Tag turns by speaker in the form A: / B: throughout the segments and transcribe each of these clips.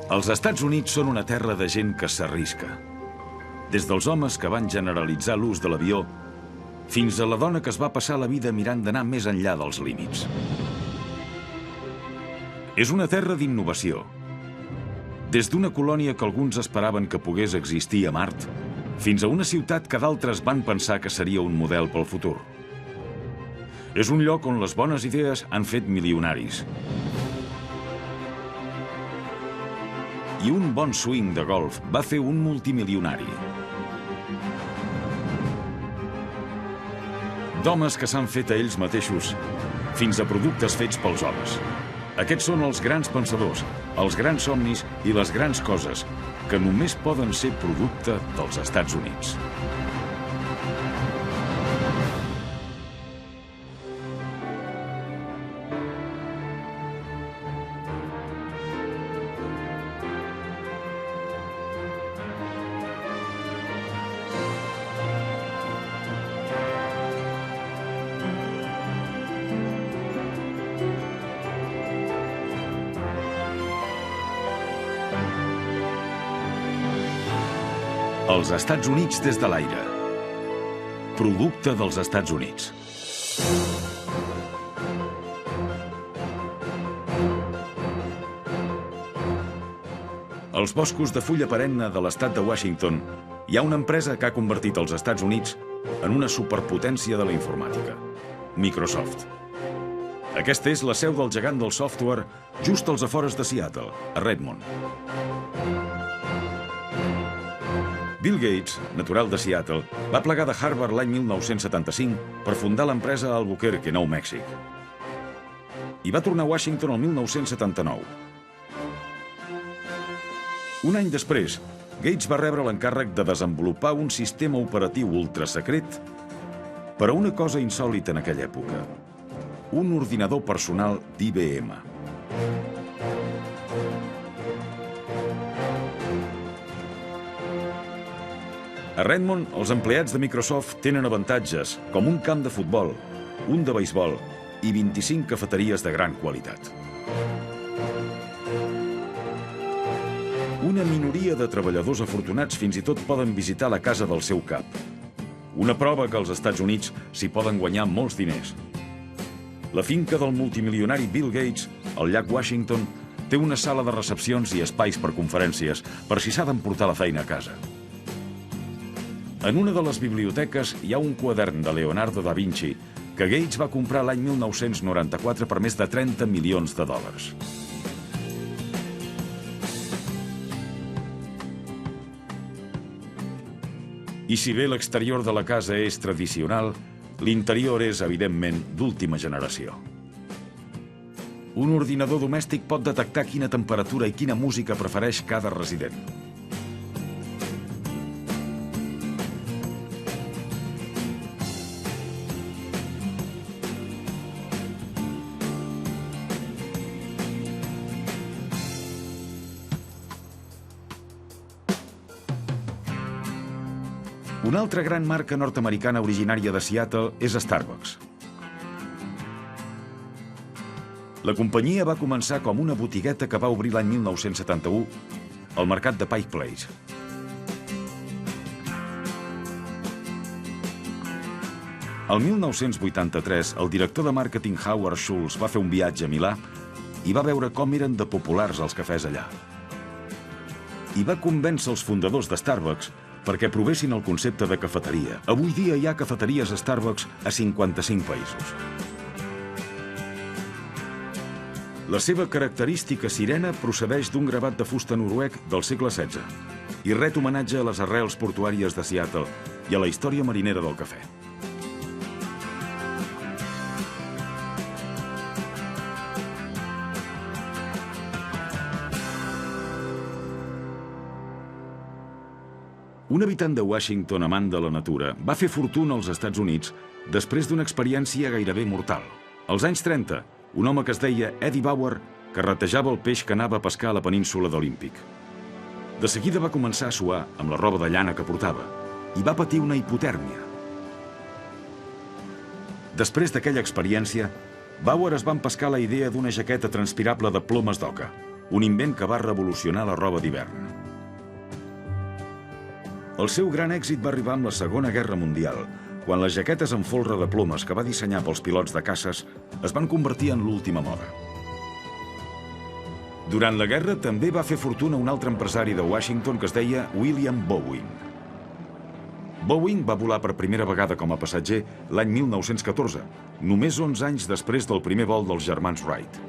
A: Els Estats Units són una terra de gent que s'arrisca. Des dels homes que van generalitzar l'ús de l'avió fins a la dona que es va passar la vida mirant d'anar més enllà dels límits. És una terra d'innovació. Des d'una colònia que alguns esperaven que pogués existir a Mart, fins a una ciutat que d'altres van pensar que seria un model pel futur. És un lloc on les bones idees han fet milionaris. I un bon swing de golf va fer un multimilionari. D'homes que s'han fet a ells mateixos fins a productes fets pels homes. Aquests són els grans pensadors, els grans somnis i les grans coses que només poden ser producte dels Estats Units. Els Estats Units des de l'aire. Producte dels Estats Units. Als boscos de fulla perenne de l'estat de Washington hi ha una empresa que ha convertit els Estats Units en una superpotència de la informàtica, Microsoft. Aquesta és la seu del gegant del software just als afores de Seattle, a Redmond. Bill Gates, natural de Seattle, va plegar de Harvard l'any 1975 per fundar l'empresa a Albuquerque, Nou Mèxic. I va tornar a Washington el 1979. Un any després, Gates va rebre l'encàrrec de desenvolupar un sistema operatiu ultrasecret per a una cosa insòlita en aquella època. Un ordinador personal d'IBM. A Redmond, els empleats de Microsoft tenen avantatges com un camp de futbol, un de beisbol i 25 cafeteries de gran qualitat. Una minoria de treballadors afortunats fins i tot poden visitar la casa del seu cap. Una prova que als Estats Units s'hi poden guanyar molts diners. La finca del multimilionari Bill Gates, al llac Washington, té una sala de recepcions i espais per conferències, per si s'ha d'emportar la feina a casa. En una de les biblioteques hi ha un quadern de Leonardo da Vinci que Gates va comprar l'any 1994 per més de 30 milions de dòlars. I si bé l'exterior de la casa és tradicional, l'interior és, evidentment, d'última generació. Un ordinador domèstic pot detectar quina temperatura i quina música prefereix cada resident. Una altra gran marca nord-americana originària de Seattle és Starbucks. La companyia va començar com una botigueta que va obrir l'any 1971 al mercat de Pike Place. El 1983, el director de màrqueting Howard Schultz va fer un viatge a Milà i va veure com eren de populars els cafès allà. I va convèncer els fundadors de Starbucks perquè provessin el concepte de cafeteria. Avui dia hi ha cafeteries Starbucks a 55 països. La seva característica sirena procedeix d'un gravat de fusta noruec del segle XVI i ret homenatge a les arrels portuàries de Seattle i a la història marinera del cafè. Un habitant de Washington, amant de la natura, va fer fortuna als Estats Units després d'una experiència gairebé mortal. Als anys 30, un home que es deia Eddie Bauer carretejava el peix que anava a pescar a la península d'Olímpic. De seguida va començar a suar amb la roba de llana que portava i va patir una hipotèrmia. Després d'aquella experiència, Bauer es va empescar la idea d'una jaqueta transpirable de plomes d'oca un invent que va revolucionar la roba d'hivern. El seu gran èxit va arribar amb la Segona Guerra Mundial, quan les jaquetes amb folre de plomes que va dissenyar pels pilots de caces es van convertir en l'última moda. Durant la guerra també va fer fortuna un altre empresari de Washington que es deia William Boeing. Boeing va volar per primera vegada com a passatger l'any 1914, només 11 anys després del primer vol dels germans Wright.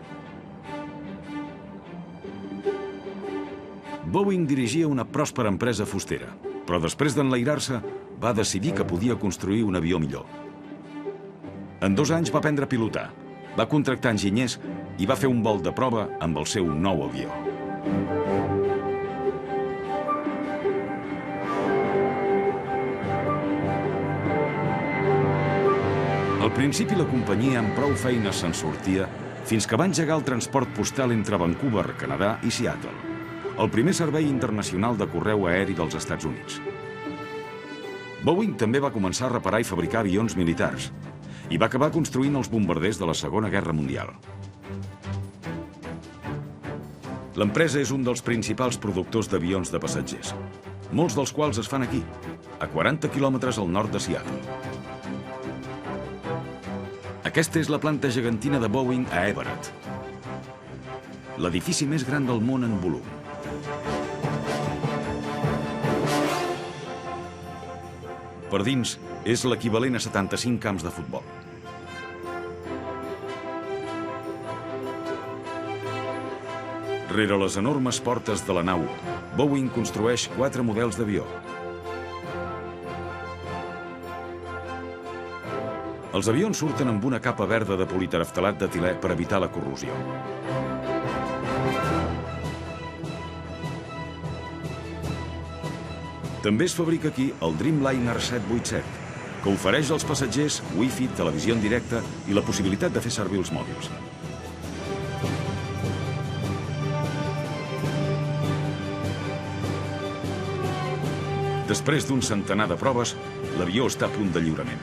A: Boeing dirigia una pròspera empresa fustera, però després d'enlairar-se va decidir que podia construir un avió millor. En 2 anys va aprendre a pilotar, va contractar enginyers i va fer un vol de prova amb el seu nou avió. Al principi la companyia amb prou feines se'n sortia fins que va engegar el transport postal entre Vancouver, Canadà i Seattle, el primer servei internacional de correu aeri dels Estats Units. Boeing també va començar a reparar i fabricar avions militars i va acabar construint els bombarders de la Segona Guerra Mundial. L'empresa és un dels principals productors d'avions de passatgers, molts dels quals es fan aquí, a 40 quilòmetres al nord de Seattle. Aquesta és la planta gegantina de Boeing a Everett, l'edifici més gran del món en volum. Per dins, és l'equivalent a 75 camps de futbol. Rere les enormes portes de la nau, Boeing construeix 4 models d'avió. Els avions surten amb una capa verda de politereftalat d'etilè per evitar la corrosió. També es fabrica aquí el Dreamliner 787, que ofereix als passatgers wifi, televisió en directe i la possibilitat de fer servir els mòbils. Després d'un centenar de proves, l'avió està a punt de lliurament.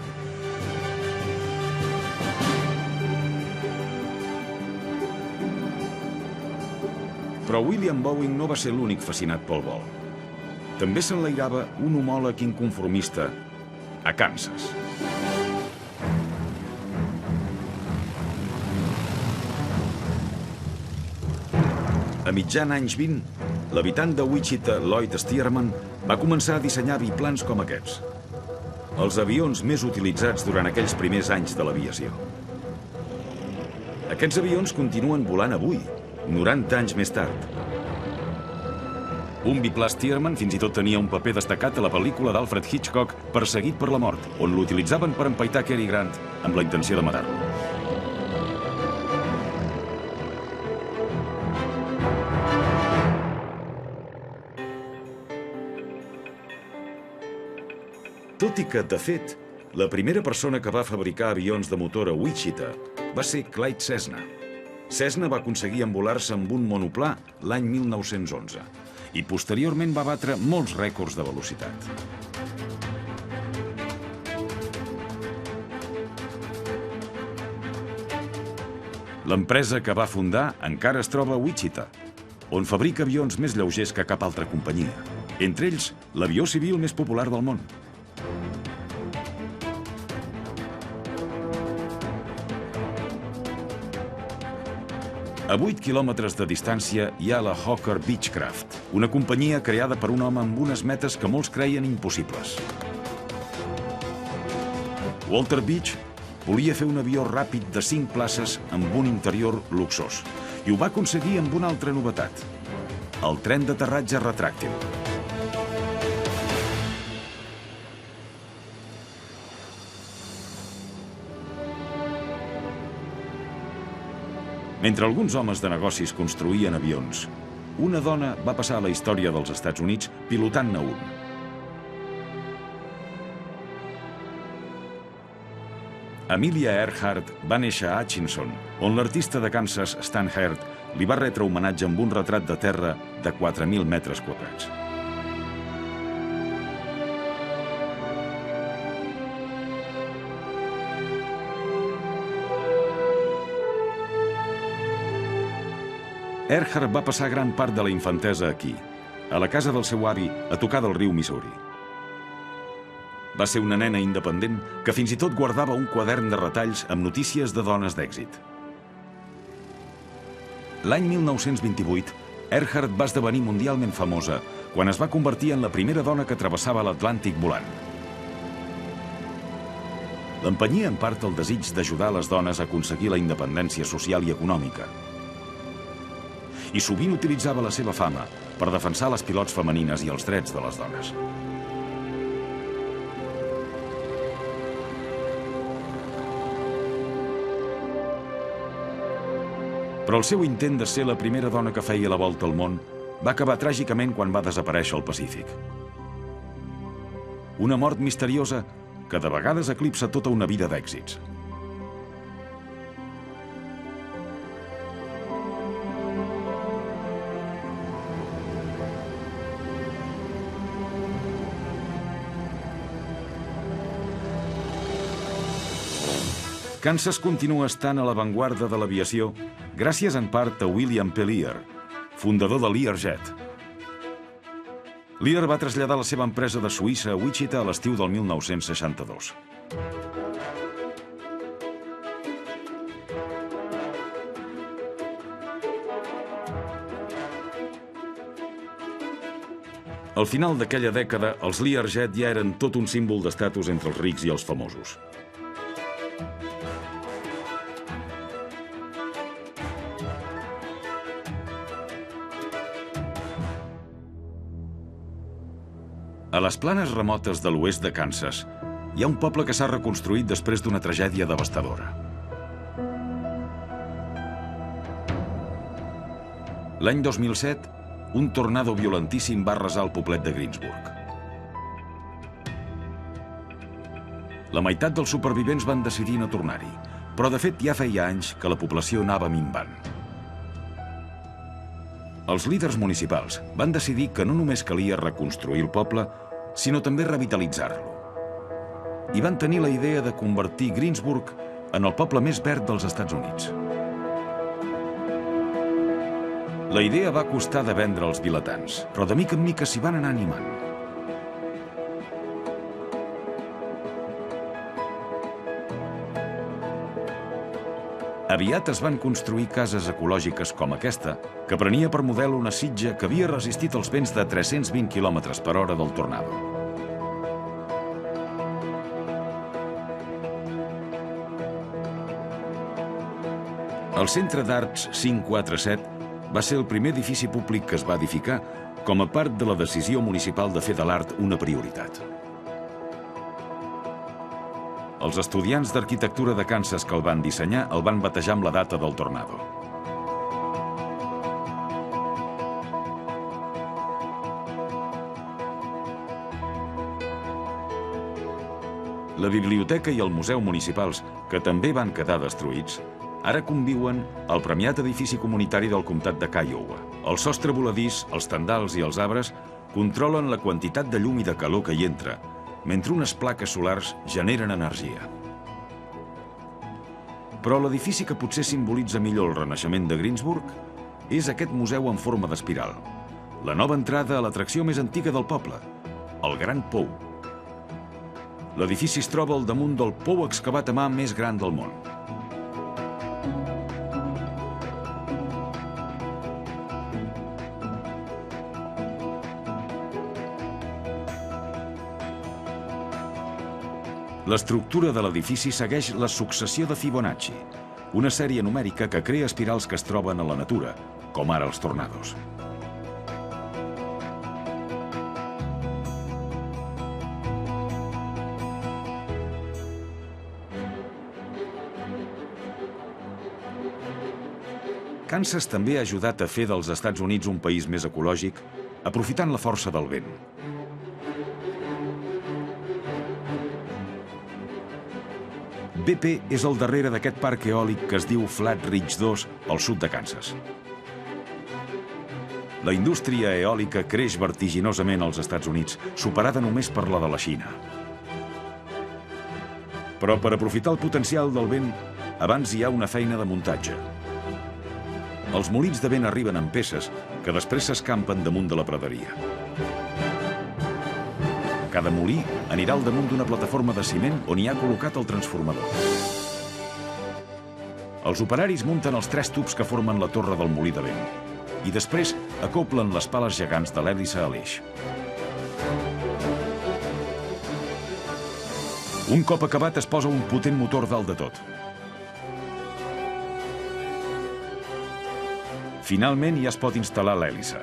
A: Però William Boeing no va ser l'únic fascinat pel vol. També s'enlairava un homòleg inconformista a Kansas. A mitjan anys 20, l'habitant de Wichita, Lloyd Stearman, va començar a dissenyar biplans com aquests, els avions més utilitzats durant aquells primers anys de l'aviació. Aquests avions continuen volant avui, 90 anys més tard. Un biplà Stearman fins i tot tenia un paper destacat a la pel·lícula d'Alfred Hitchcock Perseguit per la mort, on l'utilitzaven per empaitar Cary Grant amb la intenció de matar-lo. Tot i que, de fet, la primera persona que va fabricar avions de motor a Wichita va ser Clyde Cessna. Cessna va aconseguir envolar-se amb un monoplà l'any 1911 i posteriorment va batre molts rècords de velocitat. L'empresa que va fundar encara es troba a Wichita, on fabrica avions més lleugers que cap altra companyia, entre ells l'avió civil més popular del món. A 8 quilòmetres de distància hi ha la Hawker Beechcraft, una companyia creada per un home amb unes metes que molts creien impossibles. Walter Beech volia fer un avió ràpid de 5 places amb un interior luxós i ho va aconseguir amb una altra novetat, el tren d'aterratge retràctil. Mentre alguns homes de negocis construïen avions, una dona va passar a la història dels Estats Units pilotant-ne un. Amelia Earhart va néixer a Hutchinson, on l'artista de Kansas Stan Hart li va retre homenatge amb un retrat de terra de 4.000 metres quadrats. Earhart va passar gran part de la infantesa aquí, a la casa del seu avi, a tocar del riu Missouri. Va ser una nena independent que fins i tot guardava un quadern de retalls amb notícies de dones d'èxit. L'any 1928, Earhart va esdevenir mundialment famosa quan es va convertir en la primera dona que travessava l'Atlàntic volant. L'empenyia en part el desig d'ajudar les dones a aconseguir la independència social i econòmica. I sovint utilitzava la seva fama per defensar les pilots femenines i els drets de les dones. Però el seu intent de ser la primera dona que feia la volta al món va acabar tràgicament quan va desaparèixer al Pacífic. Una mort misteriosa que de vegades eclipsa tota una vida d'èxits. Kansas continua estant a l'avantguarda de l'aviació gràcies en part a William P. Lear, fundador de Learjet. Lear va traslladar la seva empresa de Suïssa a Wichita a l'estiu del 1962. Al final d'aquella dècada, els Learjet ja eren tot un símbol d'estatus entre els rics i els famosos. A les planes remotes de l'oest de Kansas, hi ha un poble que s'ha reconstruït després d'una tragèdia devastadora. L'any 2007, un tornado violentíssim va arrasar el poblet de Greensburg. La meitat dels supervivents van decidir no tornar-hi, però de fet ja feia anys que la població anava minvant. Els líders municipals van decidir que no només calia reconstruir el poble, sinó també revitalitzar-lo. I van tenir la idea de convertir Greensburg en el poble més verd dels Estats Units. La idea va costar de vendre als vilatans, però de mica en mica s'hi van anar animant. Aviat es van construir cases ecològiques com aquesta, que prenia per model una sitja que havia resistit els vents de 320 km/h del tornado. El Centre d'Arts 547 va ser el primer edifici públic que es va edificar com a part de la decisió municipal de fer de l'art una prioritat. Els estudiants d'arquitectura de Kansas que el van dissenyar el van batejar amb la data del tornado. La biblioteca i el museu municipals, que també van quedar destruïts, ara conviuen al premiat edifici comunitari del comtat de Kiowa. El sostre voladís, els tendals i els arbres controlen la quantitat de llum i de calor que hi entra, mentre unes plaques solars generen energia. Però l'edifici que potser simbolitza millor el renaixement de Greensburg és aquest museu en forma d'espiral, la nova entrada a l'atracció més antiga del poble, el Gran Pou. L'edifici es troba al damunt del pou excavat a mà més gran del món. L'estructura de l'edifici segueix la successió de Fibonacci, una sèrie numèrica que crea espirals que es troben a la natura, com ara els tornados. Kansas també ha ajudat a fer dels Estats Units un país més ecològic, aprofitant la força del vent. BP és al darrere d'aquest parc eòlic que es diu Flat Ridge 2 al sud de Kansas. La indústria eòlica creix vertiginosament als Estats Units, superada només per la de la Xina. Però per aprofitar el potencial del vent, abans hi ha una feina de muntatge. Els molins de vent arriben amb peces que després s'escampen damunt de la praderia. Cada molí anirà al damunt d'una plataforma de ciment on hi ha col·locat el transformador. Els operaris munten els 3 tubs que formen la torre del molí de vent i després acoplen les pales gegants de l'hèlice a l'eix. Un cop acabat es posa un potent motor dalt de tot. Finalment ja es pot instal·lar l'hèlice.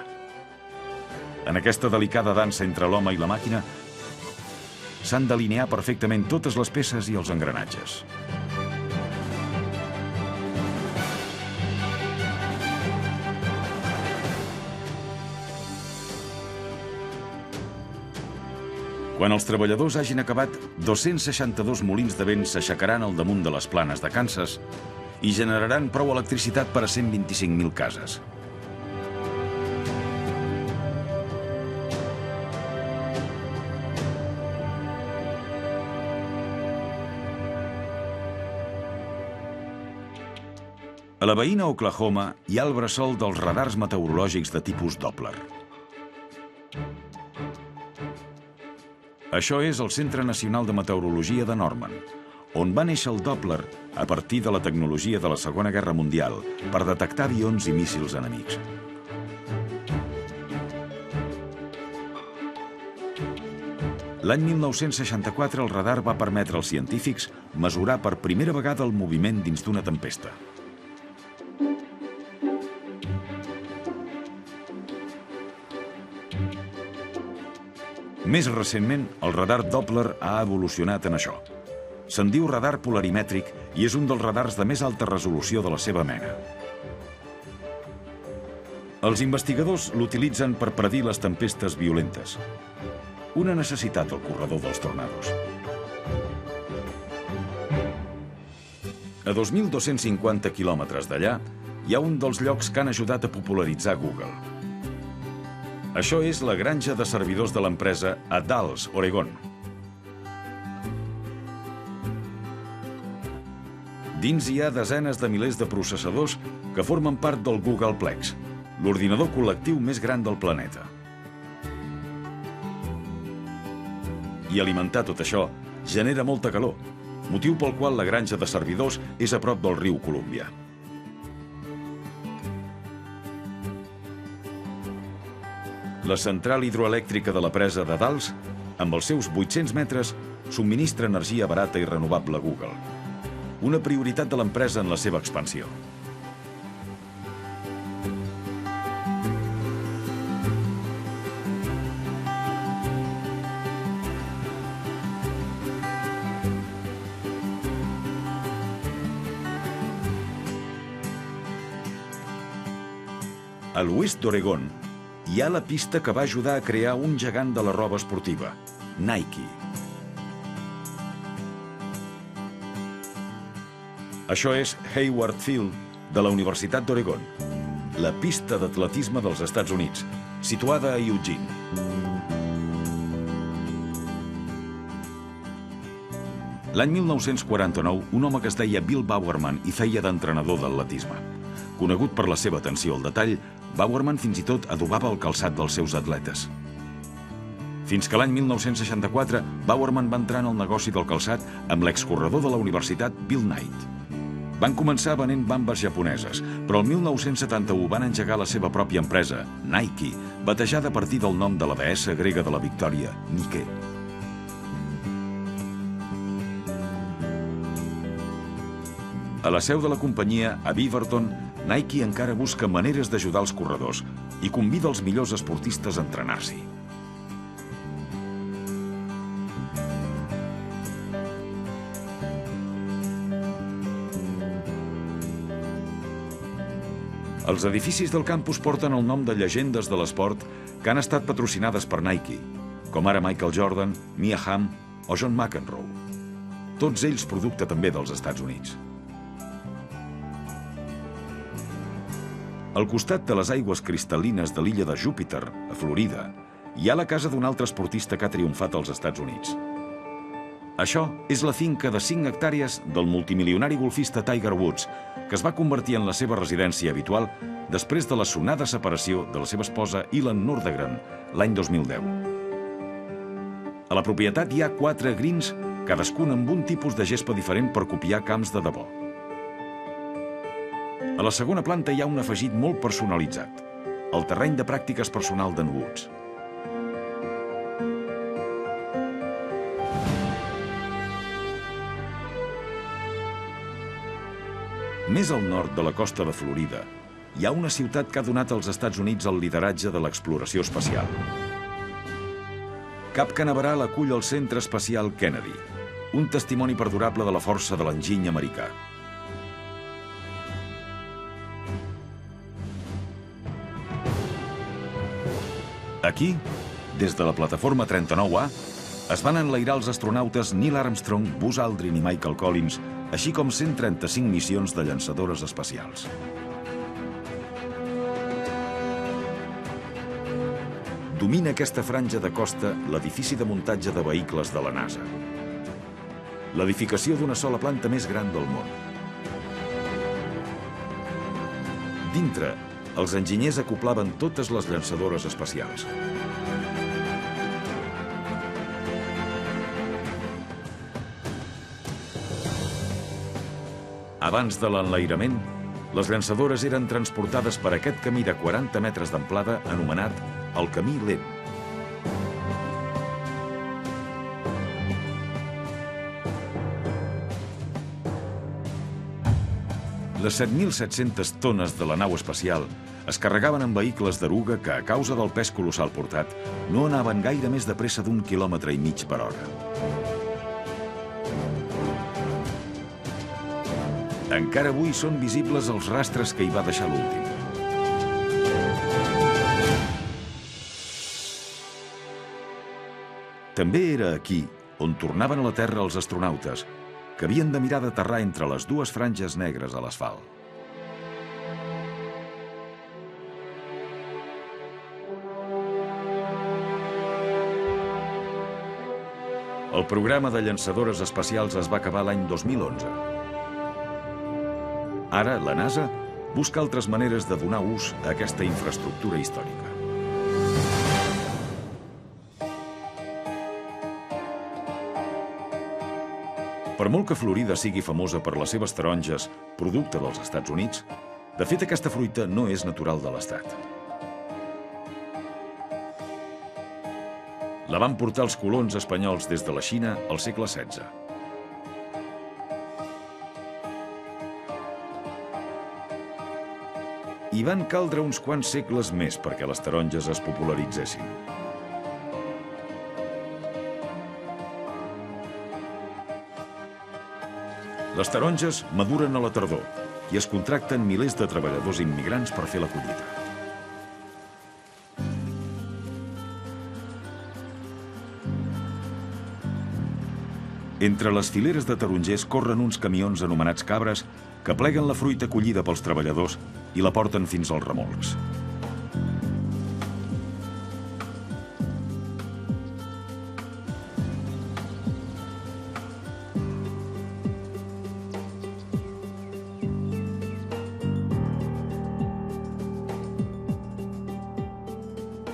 A: En aquesta delicada dansa entre l'home i la màquina s'han d'alinear perfectament totes les peces i els engranatges. Quan els treballadors hagin acabat, 262 molins de vent s'aixecaran al damunt de les planes de Kansas i generaran prou electricitat per a 125.000 cases. A la veïna Oklahoma hi ha el bressol dels radars meteorològics de tipus Doppler. Això és el Centre Nacional de Meteorologia de Norman, on va néixer el Doppler a partir de la tecnologia de la Segona Guerra Mundial per detectar avions i míssils enemics. L'any 1964 el radar va permetre als científics mesurar per primera vegada el moviment dins d'una tempesta. Més recentment, el radar Doppler ha evolucionat en això. Se'n diu radar polarimètric i és un dels radars de més alta resolució de la seva mena. Els investigadors l'utilitzen per predir les tempestes violentes, una necessitat al corredor dels tornados. A 2.250 quilòmetres d'allà hi ha un dels llocs que han ajudat a popularitzar Google. Això és la granja de servidors de l'empresa a Dalles, Oregon. Dins hi ha desenes de milers de processadors que formen part del Googleplex, l'ordinador col·lectiu més gran del planeta. I alimentar tot això genera molta calor, motiu pel qual la granja de servidors és a prop del riu Columbia. La central hidroelèctrica de la presa de Dalles, amb els seus 800 metres, subministra energia barata i renovable a Google. Una prioritat de l'empresa en la seva expansió. A l'oest d'Oregon hi ha la pista que va ajudar a crear un gegant de la roba esportiva, Nike. Això és Hayward Field, de la Universitat d'Oregon, la pista d'atletisme dels Estats Units, situada a Eugene. L'any 1949, un home que es deia Bill Bowerman i feia d'entrenador d'atletisme. Conegut per la seva atenció al detall, Bowerman fins i tot adobava el calçat dels seus atletes. Fins que l'any 1964, Bowerman va entrar en el negoci del calçat amb l'excorredor de la universitat Bill Knight. Van començar venent bambes japoneses, però el 1971 van engegar la seva pròpia empresa, Nike, batejada a partir del nom de la deessa grega de la victòria, Nike. A la seu de la companyia, a Beaverton, Nike encara busca maneres d'ajudar els corredors i convida els millors esportistes a entrenar-s'hi. Els edificis del campus porten el nom de llegendes de l'esport que han estat patrocinades per Nike, com ara Michael Jordan, Mia Hamm o John McEnroe. Tots ells producte també dels Estats Units. Al costat de les aigües cristal·lines de l'illa de Júpiter, a Florida, hi ha la casa d'un altre esportista que ha triomfat als Estats Units. Això és la finca de 5 hectàrees del multimilionari golfista Tiger Woods, que es va convertir en la seva residència habitual després de la sonada separació de la seva esposa Elin Nordegren l'any 2010. A la propietat hi ha 4 greens, cadascun amb un tipus de gespa diferent per copiar camps de debò. A la segona planta hi ha un afegit molt personalitzat, el terreny de pràctiques personal d'en Woods. Més al nord de la costa de Florida, hi ha una ciutat que ha donat als Estats Units el lideratge de l'exploració espacial. Cap Canaveral acull el Centre Espacial Kennedy, un testimoni perdurable de la força de l'enginy americà. Aquí, des de la plataforma 39A, es van enlairar els astronautes Neil Armstrong, Buzz Aldrin i Michael Collins, així com 135 missions de llançadores espacials. Domina aquesta franja de costa l'edifici de muntatge de vehicles de la NASA. L'edificació d'una sola planta més gran del món. Dintre, els enginyers acoplaven totes les llançadores espacials. Abans de l'enlairament, les llançadores eren transportades per aquest camí de 40 metres d'amplada anomenat el Camí Lent. Les 7.700 tones de la nau espacial es carregaven en vehicles d'eruga que, a causa del pes colossal portat, no anaven gaire més de pressa d'1,5 quilòmetres per hora. Encara avui són visibles els rastres que hi va deixar l'últim. També era aquí on tornaven a la Terra els astronautes, que havien de mirar d'aterrar entre les dues franges negres a l'asfalt. El programa de llançadores espacials es va acabar l'any 2011. Ara, la NASA busca altres maneres de donar ús a aquesta infraestructura històrica. Per molt que Florida sigui famosa per les seves taronges, producte dels Estats Units, de fet aquesta fruita no és natural de l'estat. La van portar els colons espanyols des de la Xina al segle XVI. Hi van caldre uns quants segles més perquè les taronges es popularitzessin. Les taronges maduren a la tardor i es contracten milers de treballadors immigrants per fer la collita. Entre les fileres de tarongers corren uns camions anomenats cabres que pleguen la fruita collida pels treballadors i la porten fins als remolcs.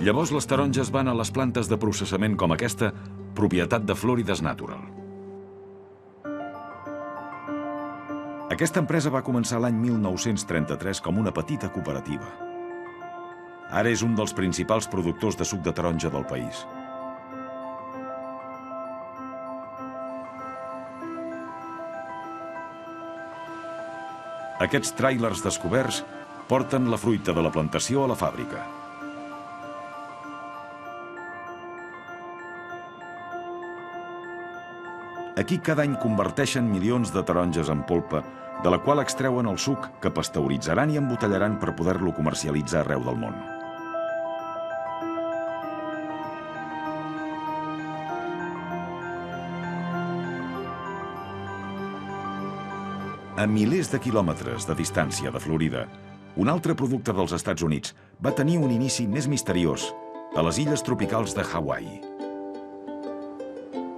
A: Llavors les taronges van a les plantes de processament com aquesta, propietat de Florida's Natural. Aquesta empresa va començar l'any 1933 com una petita cooperativa. Ara és un dels principals productors de suc de taronja del país. Aquests tràilers descoberts porten la fruita de la plantació a la fàbrica. Aquí cada any converteixen milions de taronges en polpa, de la qual extreuen el suc que pasteuritzaran i embotellaran per poder-lo comercialitzar arreu del món. A milers de quilòmetres de distància de Florida, un altre producte dels Estats Units va tenir un inici més misteriós a les illes tropicals de Hawaii.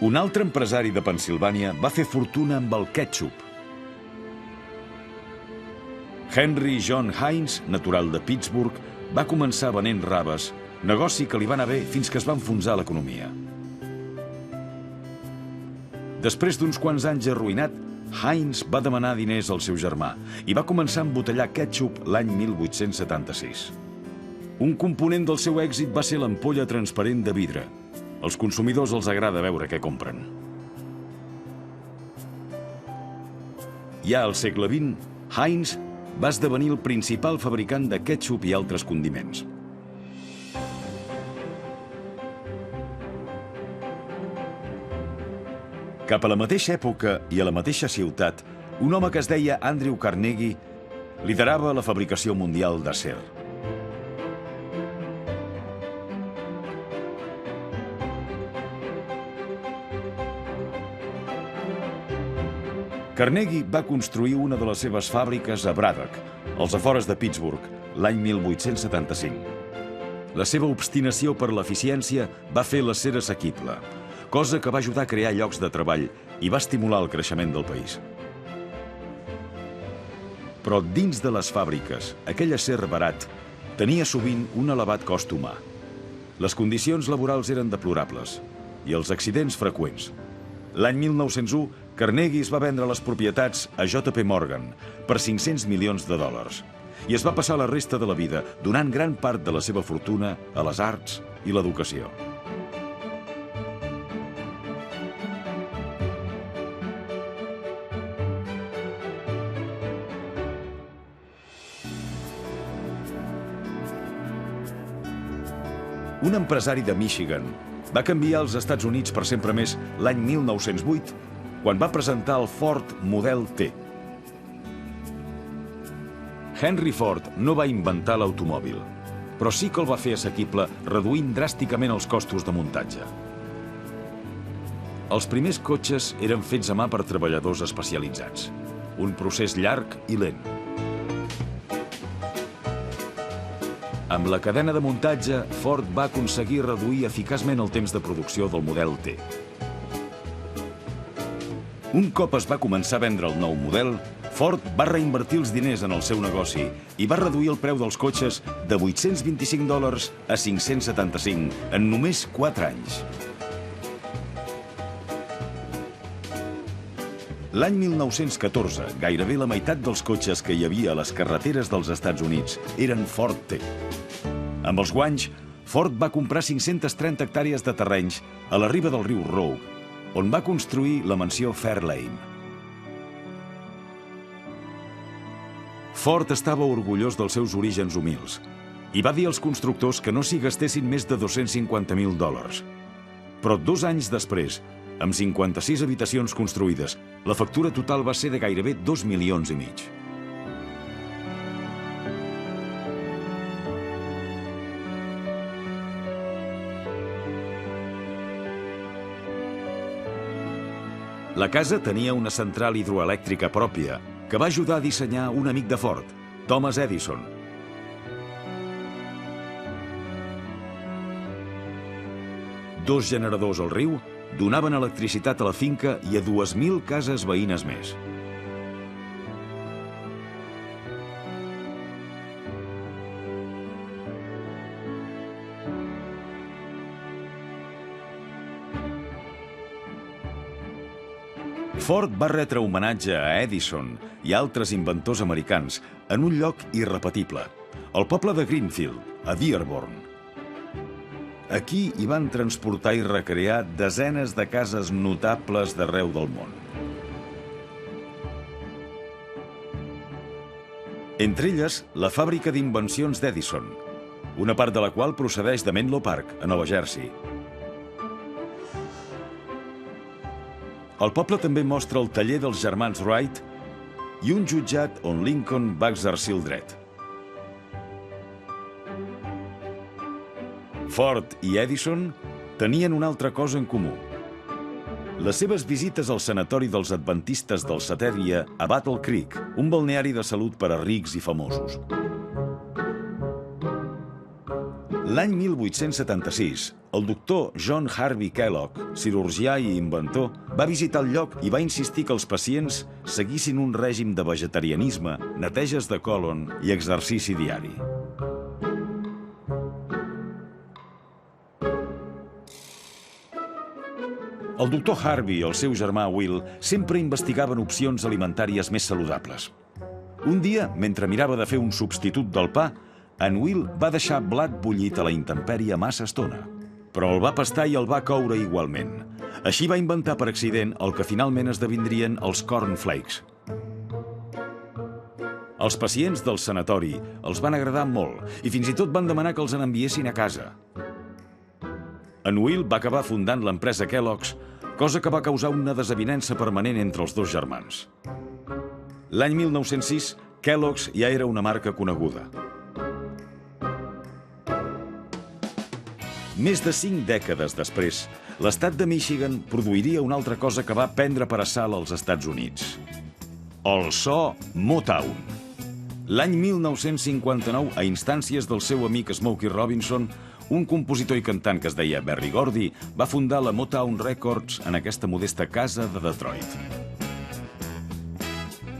A: Un altre empresari de Pennsilvània va fer fortuna amb el kètxup. Henry John Heinz, natural de Pittsburgh, va començar venent raves, negoci que li va anar bé fins que es va enfonsar l'economia. Després d'uns quants anys arruïnat, Heinz va demanar diners al seu germà i va començar a embotellar kètxup l'any 1876. Un component del seu èxit va ser l'ampolla transparent de vidre. Als consumidors els agrada veure què compren. Ja al segle XX, Heinz va esdevenir el principal fabricant de kètxup i altres condiments. Cap a la mateixa època i a la mateixa ciutat, un home que es deia Andrew Carnegie liderava la fabricació mundial d'acer. Carnegie va construir una de les seves fàbriques a Braddock, als afores de Pittsburgh, l'any 1875. La seva obstinació per l'eficiència va fer l'acer assequible, cosa que va ajudar a crear llocs de treball i va estimular el creixement del país. Però dins de les fàbriques, aquell acer barat tenia sovint un elevat cost humà. Les condicions laborals eren deplorables i els accidents freqüents. L'any 1901, Carnegie es va vendre les propietats a J.P. Morgan per $500 milions i es va passar la resta de la vida donant gran part de la seva fortuna a les arts i l'educació. Un empresari de Michigan va canviar els Estats Units per sempre més l'any 1908, quan va presentar el Ford Model T. Henry Ford no va inventar l'automòbil, però sí que el va fer assequible reduint dràsticament els costos de muntatge. Els primers cotxes eren fets a mà per treballadors especialitzats, un procés llarg i lent. Amb la cadena de muntatge, Ford va aconseguir reduir eficaçment el temps de producció del Model T. Un cop es va començar a vendre el nou model, Ford va reinvertir els diners en el seu negoci i va reduir el preu dels cotxes de $825 a $575 en només 4 anys. L'any 1914, gairebé la meitat dels cotxes que hi havia a les carreteres dels Estats Units eren Ford T. Amb els guanys, Ford va comprar 530 hectàrees de terrenys a la riba del riu Rogue, on va construir la mansió Fairlane. Ford estava orgullós dels seus orígens humils i va dir als constructors que no s'hi gastessin més de $250.000. Però 2 anys després, amb 56 habitacions construïdes, la factura total va ser de gairebé $2,5 milions. La casa tenia una central hidroelèctrica pròpia que va ajudar a dissenyar un amic de Ford, Thomas Edison. Dos generadors al riu donaven electricitat a la finca i a 2.000 cases veïnes més. Ford va retre homenatge a Edison i altres inventors americans en un lloc irrepetible, el poble de Greenfield, a Dearborn. Aquí hi van transportar i recrear desenes de cases notables d'arreu del món. Entre elles, la fàbrica d'invencions d'Edison, una part de la qual procedeix de Menlo Park, a Nova Jersey. El poble també mostra el taller dels germans Wright i un jutjat on Lincoln va exercir el dret. Ford i Edison tenien una altra cosa en comú: les seves visites al sanatori dels adventistes del setè dia a Battle Creek, un balneari de salut per a rics i famosos. L'any 1876, El doctor John Harvey Kellogg, cirurgià i inventor, va visitar el lloc i va insistir que els pacients seguissin un règim de vegetarianisme, neteges de còlon i exercici diari. El doctor Harvey i el seu germà Will sempre investigaven opcions alimentàries més saludables. Un dia, mentre mirava de fer un substitut del pa, en Will va deixar blat bullit a la intempèrie massa estona. Però el va pastar i el va coure igualment. Així va inventar per accident el que finalment esdevindrien els cornflakes. Els pacients del sanatori els van agradar molt i fins i tot van demanar que els en enviessin a casa. En Will va acabar fundant l'empresa Kellogg's, cosa que va causar una desavinença permanent entre els dos germans. L'any 1906, Kellogg's ja era una marca coneguda. Més de 5 dècades després, l'estat de Michigan produiria una altra cosa que va prendre per assalt als Estats Units. El so Motown. L'any 1959, a instàncies del seu amic Smokey Robinson, un compositor i cantant que es deia Berry Gordy va fundar la Motown Records en aquesta modesta casa de Detroit.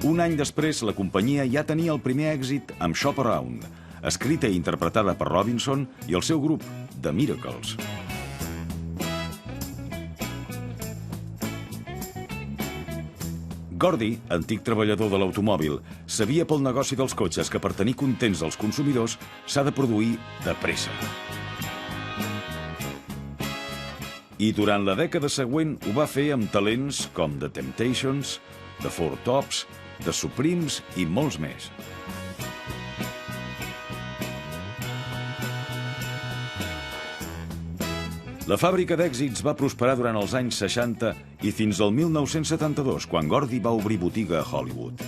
A: Un any després, la companyia ja tenia el primer èxit amb Shop Around, escrita i interpretada per Robinson i el seu grup, The Miracles. Gordy, antic treballador de l'automòbil, sabia pel negoci dels cotxes que per tenir contents els consumidors s'ha de produir de pressa. I durant la dècada següent ho va fer amb talents com The Temptations, The Four Tops, The Supremes i molts més. La fàbrica d'èxits va prosperar durant els anys 60 i fins al 1972, quan Gordy va obrir botiga a Hollywood.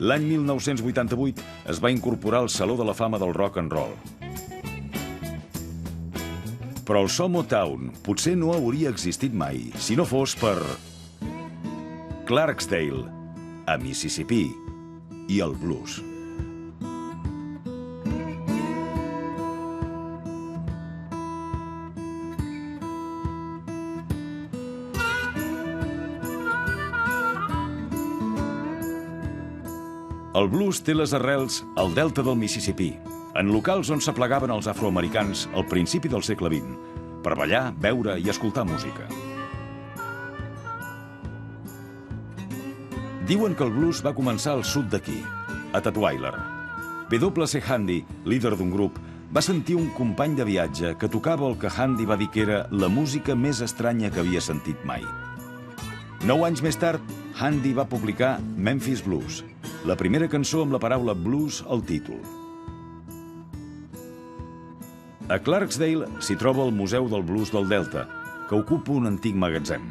A: L'any 1988 es va incorporar al Saló de la Fama del Rock and Roll. Però el so Motown potser no hauria existit mai si no fos per Clarksdale, a Mississippi, i el blues. El blues té les arrels al delta del Mississipí, en locals on s'aplegaven els afroamericans al principi del segle XX, per ballar, beure i escoltar música. Diuen que el blues va començar al sud d'aquí, a Tutwiler. W.C. Handy, líder d'un grup, va sentir un company de viatge que tocava el que Handy va dir que era la música més estranya que havia sentit mai. 9 anys més tard, Handy va publicar Memphis Blues, la primera cançó amb la paraula blues al títol. A Clarksdale s'hi troba el Museu del Blues del Delta, que ocupa un antic magatzem.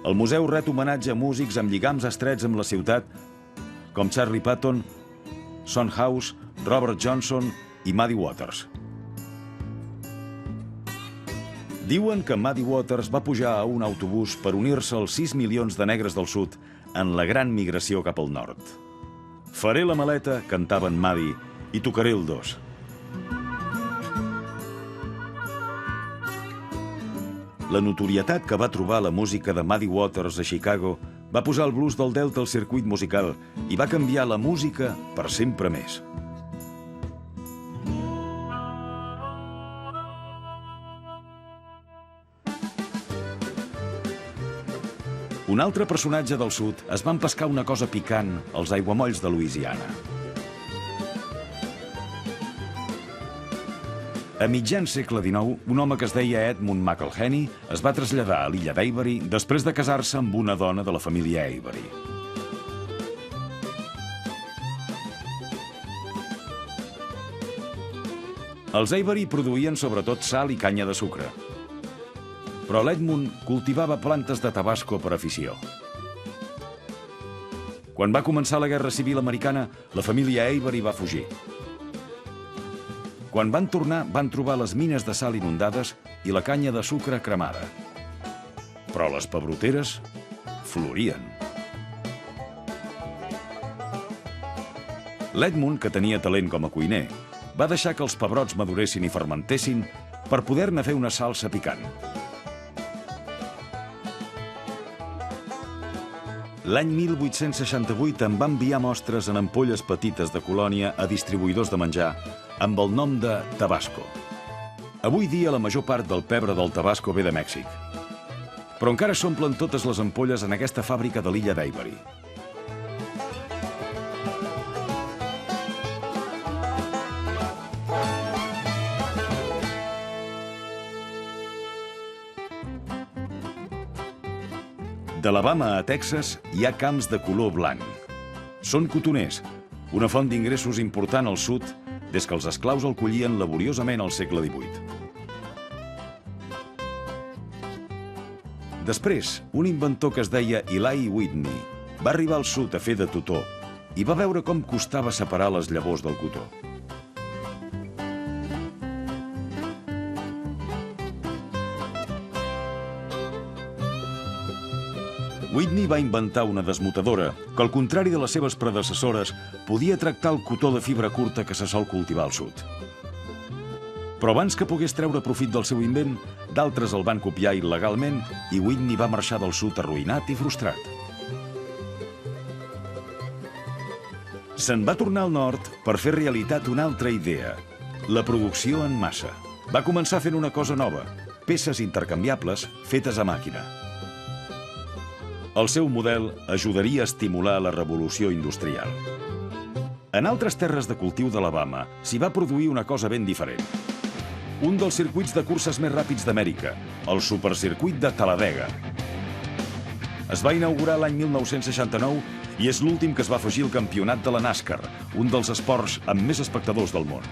A: El museu ret homenatge a músics amb lligams estrets amb la ciutat, com Charlie Patton, Son House, Robert Johnson i Muddy Waters. Diuen que Muddy Waters va pujar a un autobús per unir-se als 6 milions de negres del sud en la gran migració cap al nord. Faré la maleta, cantava en Muddy, i tocaré el dos. La notorietat que va trobar la música de Muddy Waters a Chicago va posar el blues del Delta al circuit musical i va canviar la música per sempre més. Un altre personatge del sud es va empescar una cosa picant als aiguamolls de Louisiana. A mitjan segle XIX, un home que es deia Edmund McElhenny es va traslladar a l'illa d'Avery després de casar-se amb una dona de la família Avery. Els Avery produïen sobretot sal i canya de sucre. Però l'Edmund cultivava plantes de tabasco per afició. Quan va començar la Guerra Civil Americana, la família Avery va fugir. Quan van tornar, van trobar les mines de sal inundades i la canya de sucre cremada. Però les pebroteres florien. L'Edmund, que tenia talent com a cuiner, va deixar que els pebrots maduressin i fermentessin per poder-ne fer una salsa picant. L'any 1868 en va enviar mostres en ampolles petites de colònia a distribuïdors de menjar amb el nom de Tabasco. Avui dia la major part del pebre del Tabasco ve de Mèxic. Però encara s'omplen totes les ampolles en aquesta fàbrica de l'illa d'Avery. D'Alabama a Texas hi ha camps de color blanc. Són cotoners, una font d'ingressos important al sud des que els esclaus el collien laboriosament al segle XVIII. Després, un inventor que es deia Eli Whitney va arribar al sud a fer de tutor i va veure com costava separar les llavors del cotó. Whitney va inventar una desmutadora que, al contrari de les seves predecessores, podia tractar el cotó de fibra curta que se sol cultivar al sud. Però abans que pogués treure profit del seu invent, d'altres el van copiar il·legalment i Whitney va marxar del sud arruïnat i frustrat. Se'n va tornar al nord per fer realitat una altra idea, la producció en massa. Va començar fent una cosa nova, peces intercanviables fetes a màquina. El seu model ajudaria a estimular la revolució industrial. En altres terres de cultiu d'Alabama s'hi va produir una cosa ben diferent. Un dels circuits de curses més ràpids d'Amèrica, el Supercircuit de Talladega. Es va inaugurar l'any 1969 i és l'últim que es va afegir al campionat de la NASCAR, un dels esports amb més espectadors del món.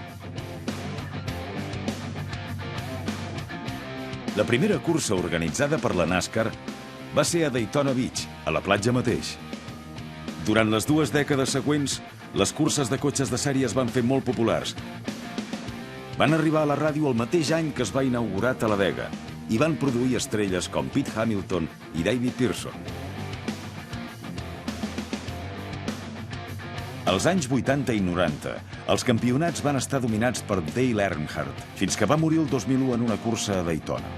A: La primera cursa organitzada per la NASCAR va ser a Daytona Beach, a la platja mateix. Durant les 2 dècades següents, les curses de cotxes de sèrie es van fer molt populars. Van arribar a la ràdio el mateix any que es va inaugurar Talladega i van produir estrelles com Pete Hamilton i David Pearson. Als anys 80 i 90, els campionats van estar dominats per Dale Earnhardt, fins que va morir el 2001 en una cursa a Daytona.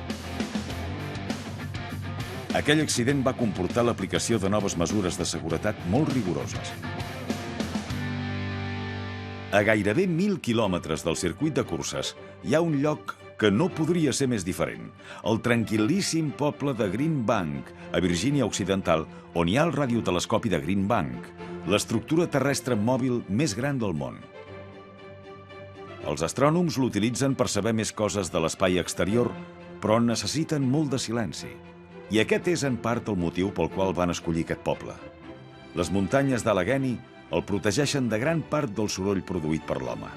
A: Aquell accident va comportar l'aplicació de noves mesures de seguretat molt rigoroses. A gairebé 1.000 quilòmetres del circuit de curses hi ha un lloc que no podria ser més diferent, el tranquil·líssim poble de Green Bank, a Virgínia Occidental, on hi ha el radiotelescopi de Green Bank, l'estructura terrestre mòbil més gran del món. Els astrònoms l'utilitzen per saber més coses de l'espai exterior, però necessiten molt de silenci. I aquest és en part el motiu pel qual van escollir aquest poble. Les muntanyes d'Allegheny el protegeixen de gran part del soroll produït per l'home.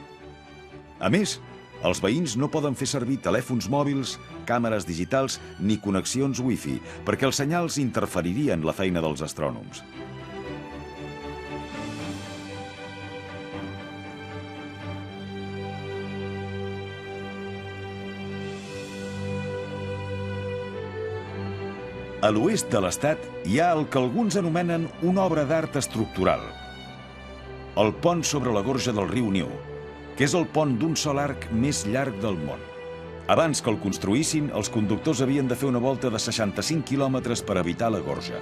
A: A més, els veïns no poden fer servir telèfons mòbils, càmeres digitals ni connexions Wi-Fi, perquè els senyals interferirien la feina dels astrònoms. A l'oest de l'estat hi ha el que alguns anomenen una obra d'art estructural. El pont sobre la gorja del riu New, que és el pont d'un sol arc més llarg del món. Abans que el construïssin, els conductors havien de fer una volta de 65 quilòmetres per evitar la gorja.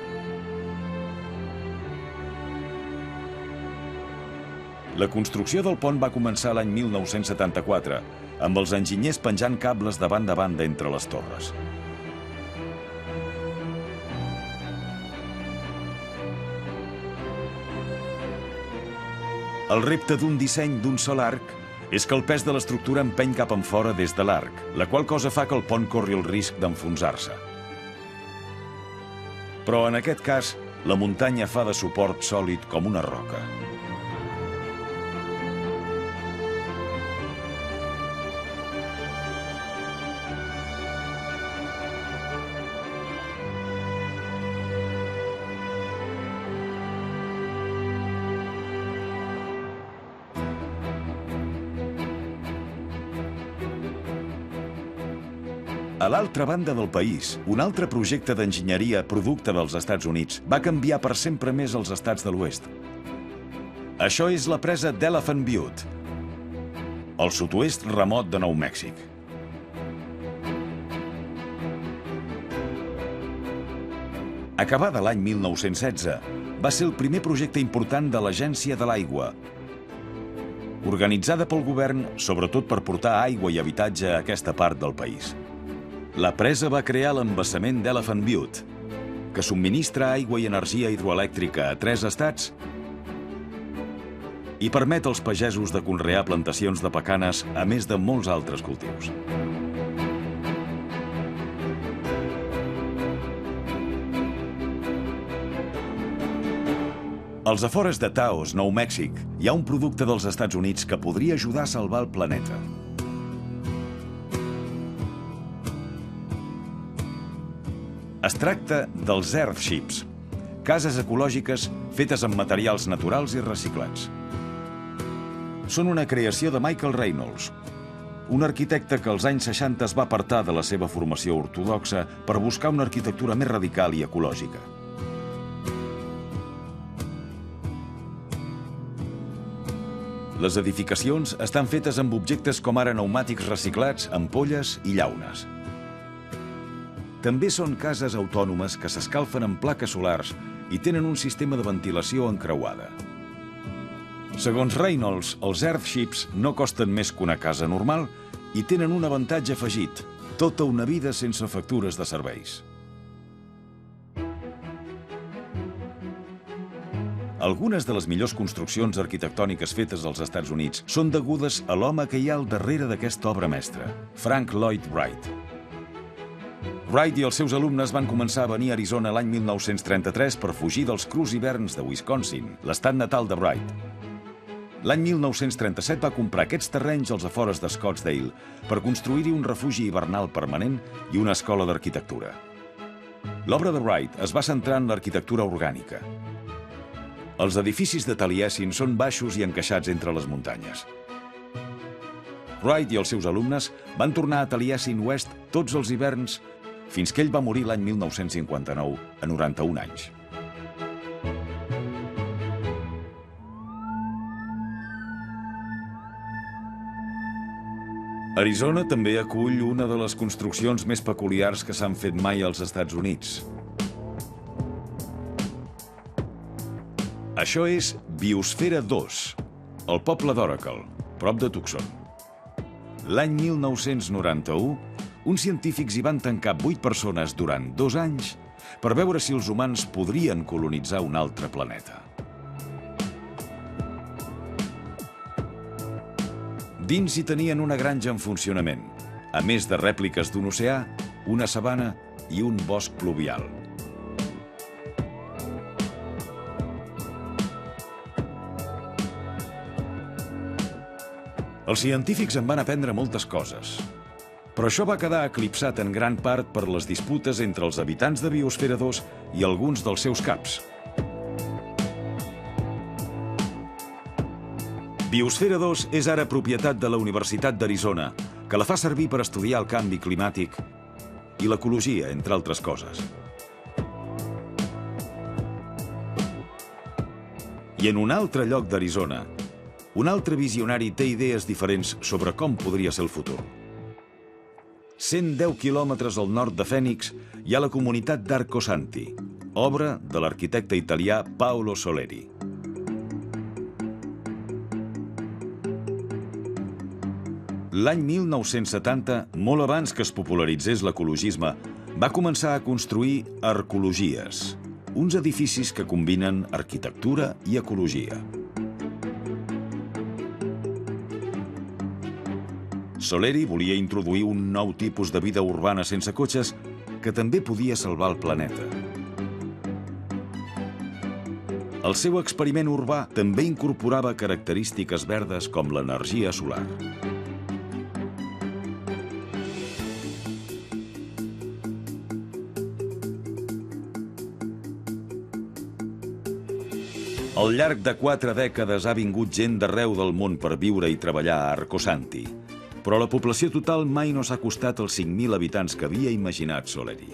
A: La construcció del pont va començar l'any 1974, amb els enginyers penjant cables de banda a banda entre les torres. El repte d'un disseny d'un sol arc és que el pes de l'estructura empeny cap enfora des de l'arc, la qual cosa fa que el pont corri el risc d'enfonsar-se. Però en aquest cas, la muntanya fa de suport sòlid com una roca. A l'altra banda del país, un altre projecte d'enginyeria producte dels Estats Units va canviar per sempre més els estats de l'oest. Això és la presa d'Elephant Butte. al sud-oest remot de Nou Mèxic. Acabada l'any 1916, va ser el primer projecte important de l'Agència de l'Aigua, organitzada pel govern sobretot per portar aigua i habitatge a aquesta part del país. La presa va crear l'embassament d'Elephant Butte, que subministra aigua i energia hidroelèctrica a 3 estats i permet als pagesos de conrear plantacions de pecanes a més de molts altres cultius. Als afores de Taos, Nou Mèxic, hi ha un producte dels Estats Units que podria ajudar a salvar el planeta. Es tracta dels Earthships, cases ecològiques fetes amb materials naturals i reciclats. Són una creació de Michael Reynolds, un arquitecte que als anys 60 es va apartar de la seva formació ortodoxa per buscar una arquitectura més radical i ecològica. Les edificacions estan fetes amb objectes com ara pneumàtics reciclats, ampolles i llaunes. També són cases autònomes que s'escalfen amb plaques solars i tenen un sistema de ventilació encreuada. Segons Reynolds, els Earthships no costen més que una casa normal i tenen un avantatge afegit: tota una vida sense factures de serveis. Algunes de les millors construccions arquitectòniques fetes als Estats Units són degudes a l'home que hi ha al darrere d'aquesta obra mestra, Frank Lloyd Wright. Wright i els seus alumnes van començar a venir a Arizona l'any 1933 per fugir dels crus hiverns de Wisconsin, l'estat natal de Wright. L'any 1937 va comprar aquests terrenys als afores de Scottsdale per construir-hi un refugi hivernal permanent i una escola d'arquitectura. L'obra de Wright es va centrar en l'arquitectura orgànica. Els edificis de Taliesin són baixos i encaixats entre les muntanyes. Wright i els seus alumnes van tornar a Taliesin West tots els hiverns fins que ell va morir l'any 1959, a 91 anys. Arizona també acull una de les construccions més peculiars que s'han fet mai als Estats Units. Això és Biosfera 2, el poble d'Oracle, prop de Tucson. L'any 1991, uns científics hi van tancar 8 persones durant 2 anys per veure si els humans podrien colonitzar un altre planeta. Dins hi tenien una granja en funcionament, a més de rèpliques d'un oceà, una sabana i un bosc pluvial. Els científics en van aprendre moltes coses, però això va quedar eclipsat en gran part per les disputes entre els habitants de Biosfera 2 i alguns dels seus caps. Biosfera 2 és ara propietat de la Universitat d'Arizona, que la fa servir per estudiar el canvi climàtic i l'ecologia, entre altres coses. I en un altre lloc d'Arizona, un altre visionari té idees diferents sobre com podria ser el futur. 110 quilòmetres al nord de Phoenix hi ha la comunitat d'Arcosanti, obra de l'arquitecte italià Paolo Soleri. L'any 1970, molt abans que es popularitzés l'ecologisme, va començar a construir arcologies, uns edificis que combinen arquitectura i ecologia. Soleri volia introduir un nou tipus de vida urbana sense cotxes que també podia salvar el planeta. El seu experiment urbà també incorporava característiques verdes com l'energia solar. Al llarg de 4 dècades ha vingut gent d'arreu del món per viure i treballar a Arcosanti, però la població total mai no s'ha acostat als 5.000 habitants que havia imaginat Soleri.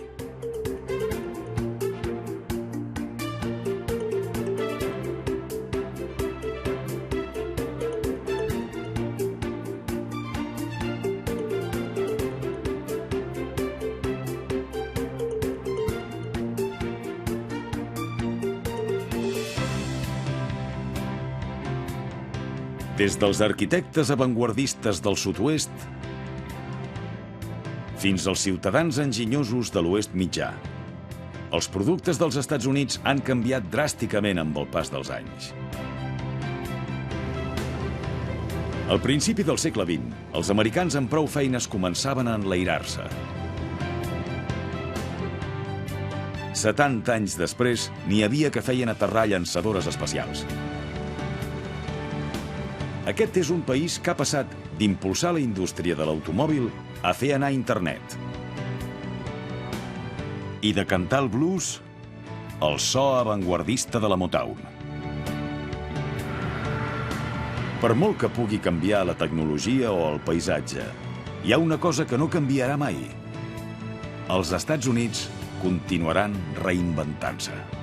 A: Des dels arquitectes avantguardistes del sud-oest fins als ciutadans enginyosos de l'oest mitjà, els productes dels Estats Units han canviat dràsticament amb el pas dels anys. Al principi del segle XX, els americans amb prou feines començaven a enlairar-se. 70 anys després, n'hi havia que feien aterrar llançadores espacials. Aquest és un país que ha passat d'impulsar la indústria de l'automòbil a fer anar internet. I de cantar el blues, el so avantguardista de la Motown. Per molt que pugui canviar la tecnologia o el paisatge, hi ha una cosa que no canviarà mai. Els Estats Units continuaran reinventant-se.